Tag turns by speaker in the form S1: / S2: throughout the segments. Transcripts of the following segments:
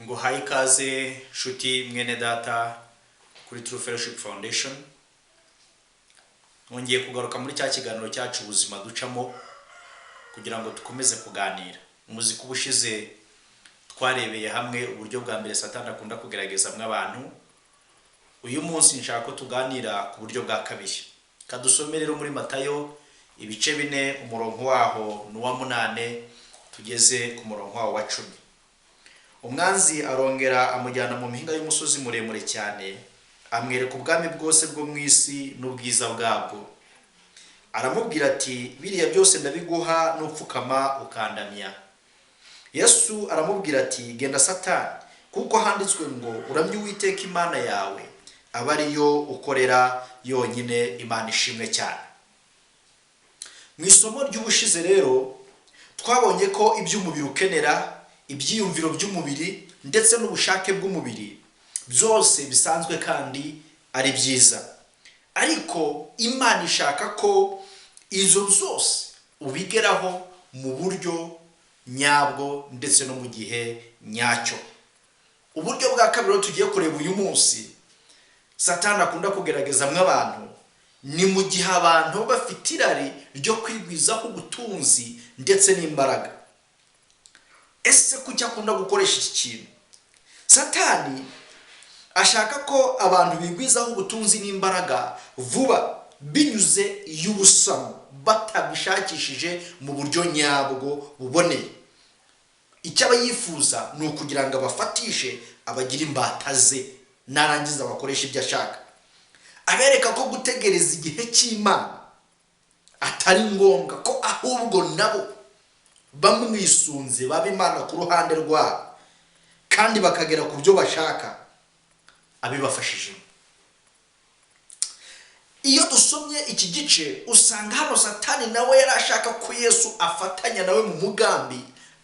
S1: ngo hayi ikaze nshuti mwene data kuri True Fellowship Foundation. Nongeye kugaruka muri cya kiganiro cyacu ubuzima ducamo kugira ngo dukomeze kuganira. Umuziki ubushize twarebeye hamwe uburyo bwa mbere Satani akunda kugerageza mw'abantu. Uyu munsi nshaka ko tuganira ku buryo bwa kabiri. Kadusomere rero muri Matayo ibice 4 umurongo waho n'uwa 8 tugeze ku murongo waho wa 10. Umwanzi arongera amujyana mu mpinga y'umusozi muremure cyane, amwereka ubwami bwose bwo mu isi n'ubwiza bwabwo. Aramubwira ati, biriya byose ndabiguha nupfukama ukandamya. Yesu aramubwira ati, genda Satani, kuko handitswe ngo uramye Uwiteka Imana yawe, aba ariyo ukorera yonyine, Imana ishimwe cyane. Mu isomo ry'ubushize rero twabonye ko iby'umubiri ukenera, ibyiyumviro by'umubiri ndetse n'ubushake bw'umubiri byose bisanzwe kandi ari byiza, ariko Imana ishaka ko izo zose ubigeraho mu buryo nyabwo ndetse no mu gihe nyacyo. Uburyo bwa kabiri tugiye kureba uyu munsi Satani akunda kugerageza mw'abantu ni mu gihe abantu bafite irari ryo kwigwizaho ubutunzi ndetse n'imbaraga. Ese kuki akunda gukoresha iki kintu? Satani ashaka ko abantu bigwizaho ubutunzi n'imbaraga vuba binyuze y'ubusamo, batabishakishije mu buryo nyabwo buboneye. Icyo aba yifuza ni ukugira ngo abafatishe abagira imbata ze, narangiza bakoresha ibyo ashaka. Abereka ko gutegereza igihe cy'Imana atari ngombwa, ko ahubwo nabo bamwisunze baba Imana ku ruhande rwabo kandi bakagera ku byo bashaka abibafashijemo. Iyo dusomye iki gice usanga hano Satani nawe yari ashaka ko Yesu afatanya nawe mu mugambi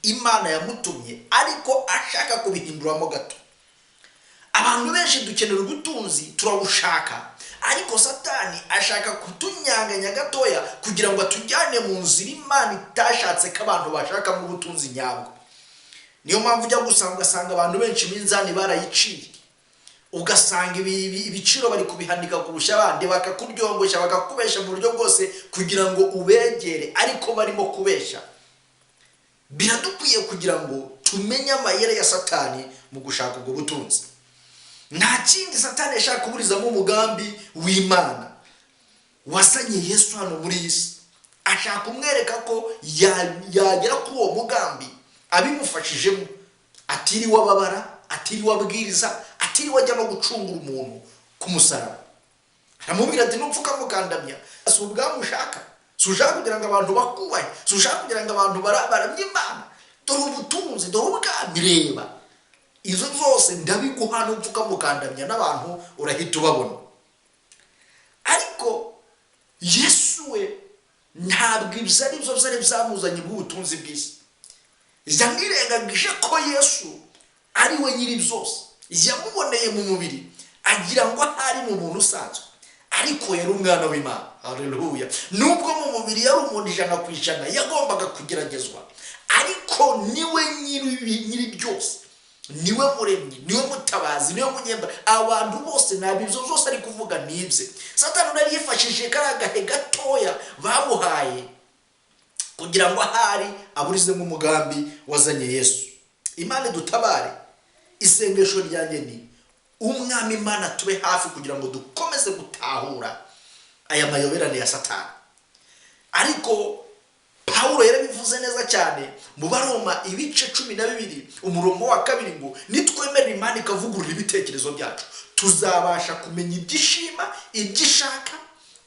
S1: Imana yamutumye, ariko ashaka kubihinduramo gato. Abantu benshi dukenera ubutunzi, turabushaka, ariko Satani ashaka kutunyanganya gatoya kugira ngo atujyane mu nzira Imana itashatse ko abantu bashaka mu butunzi nyabwo. Niyo mpamvu ujya gusanga abantu benshi minzani barayiciye, ugasanga ibiciro bari kubihandika kurusha abandi, bakakuryongosha bakakubesha mu buryo bwose kugira ngo ubegere, ariko barimo kubesha. Biradukwiye kugira ngo tumenye amayeri ya Satani mu gushaka ubwo butunzi. Nta kindi Satani yashaka kuburizamo umugambi w'Imana wasanye Yesu hano muri isi. Ashaka kumwereka ko yagera kuri uwo mugambi abimufashijemo, atiriwe ababara, atiriwe abwiriza, atiriwe ajya no gucungura umuntu ku musaraba. Aramubwira ati, nupfuka mukandamya. Si ubwami ushaka, si ushaka kugira ngo abantu bakubahe, si ushaka kugira ngo abantu baramye Imana. Dore ubutunzi, dore ubwami, reba izo zose ndabiguha nupfuka mukandamya, n'abantu urahita ubabona. Ariko Yesu we ntabwo ibyo ari byo byari byamuzanye bw'ubutunzi bw'isi. Yamwirengagije ko Yesu ari we nyiri byose. Yamuboneye mu mubiri agira ngo ahari mu muntu usanzwe, ariko yari umwana w'Imana. Haleluya! Nubwo mu mubiri yari umuntu 100% yagombaga kugeragezwa, ariko niwe nyiri byose, niwe muremyi, niwe mutabazi, niwe munyemba. Abantu bose nabivyo zose ari kuvuga nibye. Satani nari yifashishije karagahe gatoya bamuhaye kugira ngo ahari aburize mu mugambi wazanye Yesu. Imana dutabare. Isengesho ryanjye ni umwami Imana tube hafi kugira ngo dukomeze gutahura aya mayoberane ya Satani. Ariko Paulo yarabivuze neza cyane mu Baroma ibice 12 umurongo wa 2 ngo nitwemera Imana ikavugurura ibitekerezo byacu, tuzabasha kumenya ibyishima, ibyishaka,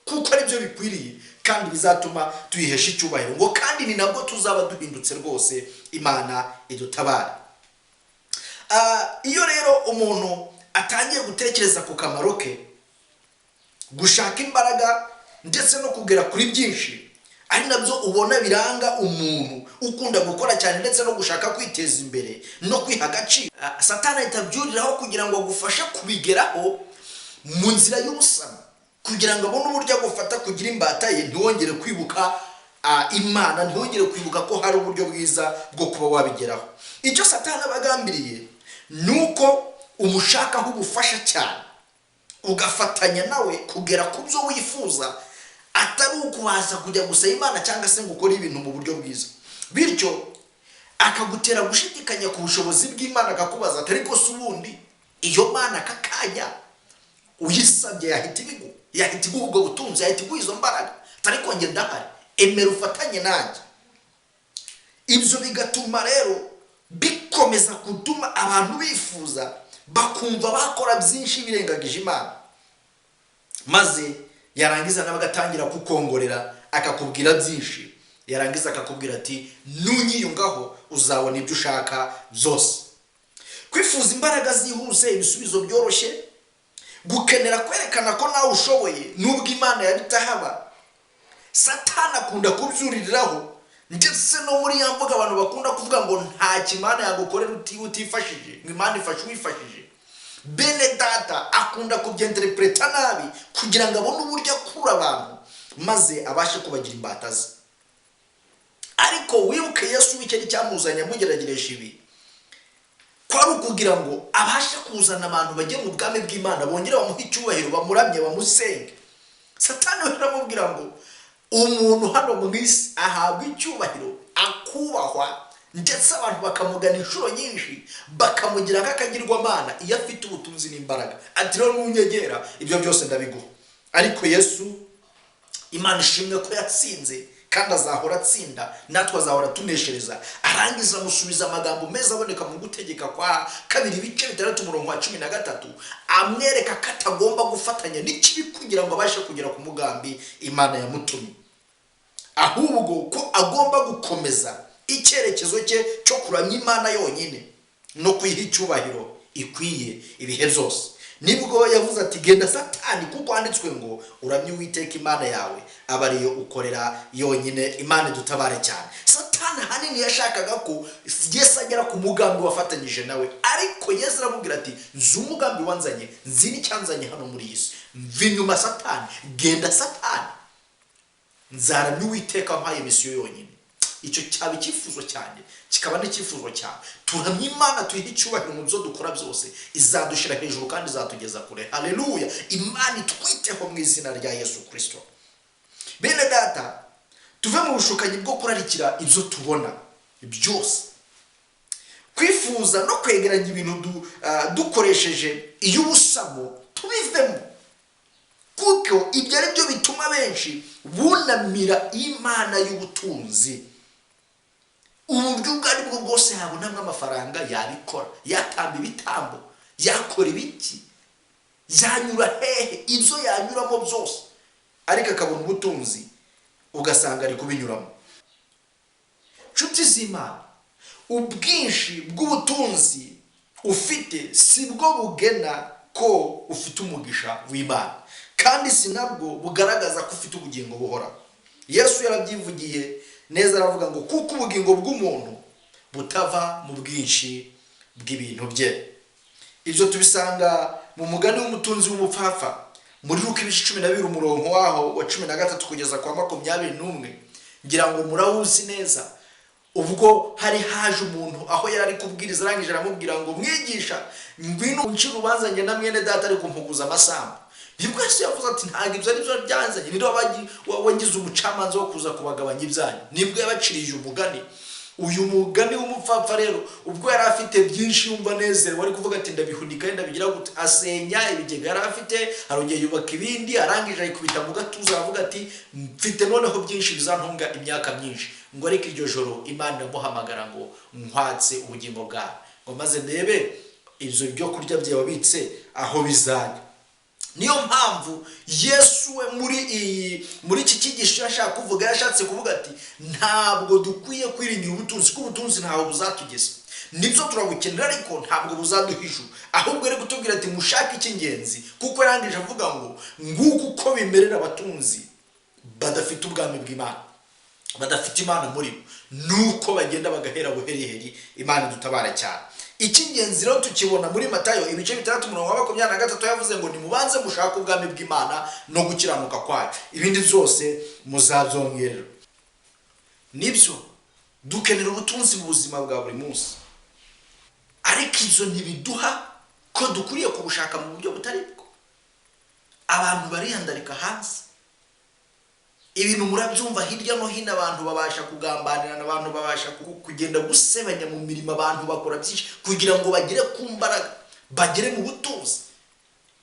S1: kuko ari byo bikwiriye kandi bizatuma tuyihesha icyubahiro, ngo kandi ni nabwo tuzaba duhindutse rwose. Imana idutabare. Iyo rero umuntu atangiye gutekereza ku kamaro ke, gushaka imbaraga ndetse no kugera kuri byinshi, ari nabyo ubona biranga umuntu ukunda gukora cyane ndetse no gushaka kwiteza imbere no kwiha agaciro, Satani ahitabyuriraho kugira ngo agufashe kubigeraho mu nzira y'ubusamo, kugira ngo abone uburyo agufata kugira imbata ye, ntiwongere kwibuka Imana, ntiwongere kwibuka ko hari uburyo bwiza bwo kuba wabigeraho. Icyo Satani abagambiriye
S2: nuko umushakaho ubufasha cyane, ugafatanya nawe kugera ku byo wifuza, atari ukubaza kujya gusaba Imana cyangwa se ngo ukore ibintu mu buryo bwiza, bityo akagutera gushidikanya ku bushobozi bw'Imana, akakubaza ati ariko se ubundi iyo Mana aka kanya uyisabye yahita iguha ubwo butunzi, yahita iguha izo mbaraga, ariko njye ndahari, emera ufatanye nanjye. Ibyo bigatuma rero bikomeza gutuma abantu bifuza, bakumva bakora byinshi birengagije Imana, maze yarangiza nawe agatangira kukongorera akakubwira byinshi, yarangiza akakubwira ati nunyiyungaho uzabona ibyo ushaka byose. Kwifuza imbaraga zihuse, ibisubizo byoroshye, gukenera kwerekana ko nawe ushoboye nubwo Imana yabitahaba, Satani akunda kubyuririraho, ndetse no muri ya mvuga abantu bakunda kuvuga ngo nta kimana yagukorera utifashije, ngo Imana ifashe uwifashije. Bene data akunda kubyenterpreta nabi kugira ngo abone uburyo akura abantu maze abashe kubagira imbata ze. Ariko wibuke Yesu w'icyari cyamuzanye amugerageresha ibi, kwari ukugira ngo abashe kuzana abantu bajye mu bwami bw'Imana, bongere bamuhe icyubahiro, bamuramye, bamusenge. Satani we aramubwira ngo umuntu hano mu isi ahabwa icyubahiro, akubahwa, ndetse abantu bakamugana inshuro nyinshi, bakamugira nk'akagirwamana iyo afite ubutunzi n'imbaraga. Ati rero nunyegera ibyo byose ndabiguha. Ariko Yesu, Imana ishimwe ko yatsinze kandi azahora atsinda, natwe azahora tuneshereza. Arangiza amusubiza amagambo meza aboneka mu Gutegeka kwa 2:6-13, amwereka ko atagomba gufatanya n'ikibi kugira ngo abashe kugera ku mugambi Imana yamutumye, ahubwo ko agomba gukomeza icyerekezo cye cyo kuramya Imana yonyine no kuyiha icyubahiro ikwiye ibihe byose. Nibwo yavuze ati genda Satani, kuko handitswe ngo uramye Uwiteka Imana yawe, aba ariyo ukorera yonyine. Imana dutabare cyane. Satani hanini yashakaga ko Yesu agera ku mugambi wafatanyije nawe, ariko Yesu aramubwira ati nzi umugambi wanzanye, nzi n'icyanzanye hano muri iyi si, mva inyuma Satani, genda Satani, nzaramya Uwiteka mpaye misiyo yonyine. Icyo cyaba icyifuzo cyane, kikaba n'icyifuzo cyawe. Turamye Imana, tuyihe icyubahiro mu byo dukora byose, izadushira hejuru kandi izatugeza kure. Haleluya! Imana itwiteho mu izina rya Yesu Kristo. Bene data, tuve mu bushukanyi bwo kurarikira ibyo tubona byose, kwifuza no kwegeranya ibintu dukoresheje iy'ubusamo, tubivemo, kuko ibyo ari byo bituma benshi bunamira Imana y'ubutunzi. Uburyo ubwo ari bwo bwose yabonamo amafaranga yabikora, yatamba ibitambo, yakora ibiki, yanyura hehe, ibyo yanyuramo byose, ariko akabona ubutunzi ugasanga ari kubinyuramo. Nshuti z'Imana, ubwinshi bw'ubutunzi ufite si bwo bugena ko ufite umugisha w'Imana, kandi si nabwo bugaragaza ko ufite ubugingo buhora. Yesu yarabyivugiye neza, aravuga ngo kuko ubugingo bw'umuntu butava mu bwinshi bw'ibintu bye. Ibyo tubisanga mu mugani w'umutunzi w'umupfapfa muri Luka 12 umurongo waho wa 13 kugeza kwa 21. Ngira ngo murawuzi neza, ubwo hari haje umuntu aho yari kubwiriza, arangije aramubwira ngo mwigisha, ngwino uncira urubanza njye na mwene data ari kumpuguza amasambu. Nibwo Yesu yavuze ati ntabwo ibyo ari byo byanzanye, ni wagize umucamanza wo kuza kubagabanya ibyanyu. Nibwo yabaciriye umugani. Uyu mugani w'umupfapfa rero, ubwo yari afite byinshi yumva nezerewe, wari kuvuga ati ndabihunika ndabigira gute, asenya ibigega yari afite, arongera yubaka ibindi, arangije ayikubita mu gatuza, aravuga ati mfite noneho byinshi bizantunga imyaka myinshi. Ngo ariko iryo joro Imana iramuhamagara ngo nkwatse ubugingo bwawe, ngo maze ndebe ibyo byo kurya byawe wabitse aho bizajya. Niyo mpamvu Yesu we muri iki cyigisho yashatse kuvuga ati ntabwo dukwiye kwiringira ubutunzi, ko ubutunzi ntaho buzatugeza. Nibyo turabukenera ariko ntabwo buzaduhisha, ahubwo ari kutubwira ati mushake icy'ingenzi, kuko yarangije avuga ngo nguko uko bimerera abatunzi badafite ubwami bw'Imana, badafite Imana muri bo, nuko bagenda bagahera buheriheri. Imana dutabara cyane. Icy'ingenzi rero tukibona muri Matayo 6:23, yavuze ngo nimubanze mushaka ubwami bw'Imana no gukiranuka kwayo, ibindi byose muzabyongerera. Nibyo dukenera ubutunzi mu buzima bwa buri munsi, ariko ibyo ntibiduha ko dukwiriye kubushaka mu buryo butari bwo. Abantu bariyandarika hanze, ibintu murabyumva hirya no hino, abantu babasha kugambanirana, abantu babasha kugenda gusebanya mu mirimo, abantu bakora byinshi kugira ngo bagere ku mbaraga, bagere mu butunzi.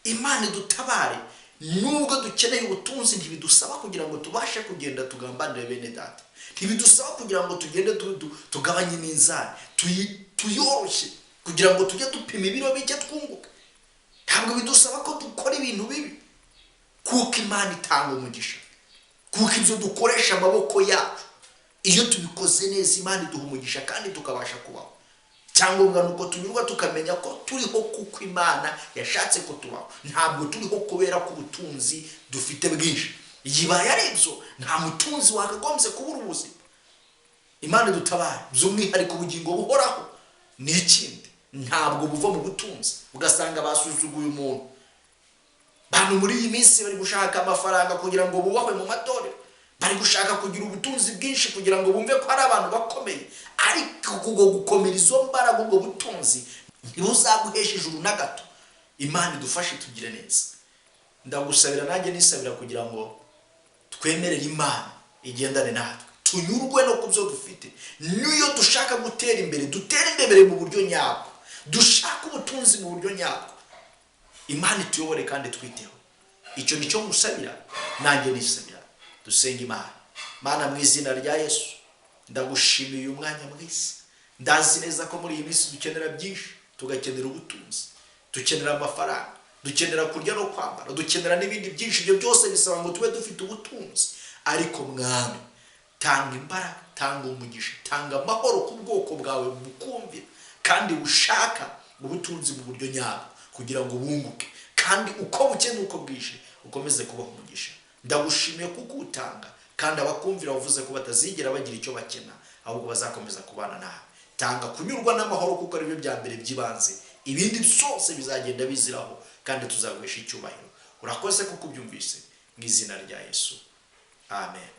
S2: Imana idutabare, nubwo dukeneye ubutunzi ntibidusaba kugira ngo tubashe kugenda tugambanire bene data, ntibidusaba kugira ngo tugende tugabanye n'inzara, tuyoroshye kugira ngo tujye dupima ibiro bike twunguka. Ntabwo bidusaba ko dukora ibintu bibi, kuko Imana itanga umugisha, kuko ibyo dukoresha amaboko yacu iyo tubikoze neza Imana iduha umugisha kandi tukabasha kubaho. Cyangombwa nuko tunyurwa tukamenya ko turiho kuko Imana yashatse ko tubaho, ntabwo turiho kubera ko ubutunzi dufite bwinshi. Yibaye ari ibyo, nta mutunzi wakagombye kubura ubuzima. Imana idutabare, by'umwihariko ubugingo buhoraho ni ikindi, ntabwo buva mu butunzi. Ugasanga basuzuguye umuntu, bantu muri iyi minsi bari gushaka amafaranga kugira ngo bubahwe mu matorero, bari gushaka kugira ubutunzi bwinshi kugira ngo bumve ko ari abantu bakomeye, ariko kubwo gukomera izo mbaraga, ubwo butunzi ntibuzaguhesha ijuru na gato. Imana idufashe tugire neza. Ndagusabira nanjye nisabira kugira ngo twemerere Imana igendane natwe, tunyurwe no kubyo dufite. Niyo dushaka gutera imbere, dutere imbere mu buryo nyabwo, dushaka ubutunzi mu buryo nyabwo. Imana ituyobore kandi twiteho. Icyo nicyo ngusabira, nanjye nisabira. Dusenge Imana. Mana, mu izina rya Yesu ndagushimiye uyu mwanya mwiza. Ndazi neza ko muri iyi minsi dukenera byinshi, tugakenera ubutunzi, dukenera amafaranga, dukenera kurya no kwambara, dukenera n'ibindi byinshi. Ibyo byose bisaba ngo tube dufite ubutunzi. Ariko Mwami, tanga imbaraga, tanga umugisha, tanga amahoro ku bwoko bwawe bukumvira kandi bushaka ubutunzi mu buryo nyabwo, kugira ngo bunguke kandi uko buke nuko bwije ukomeze kubaho umugisha. Ndagushimiye kuko utanga, kandi abakumvira bavuze ko batazigera bagira icyo bakena, ahubwo bazakomeza kubana nawe. Tanga kunyurwa n'amahoro, kuko ari byo bya mbere by'ibanze. Ibindi byose bizagenda biziraho kandi tuzaguhesha icyubahiro. Urakoze kuko ubyumvise, mu izina rya Yesu, amen.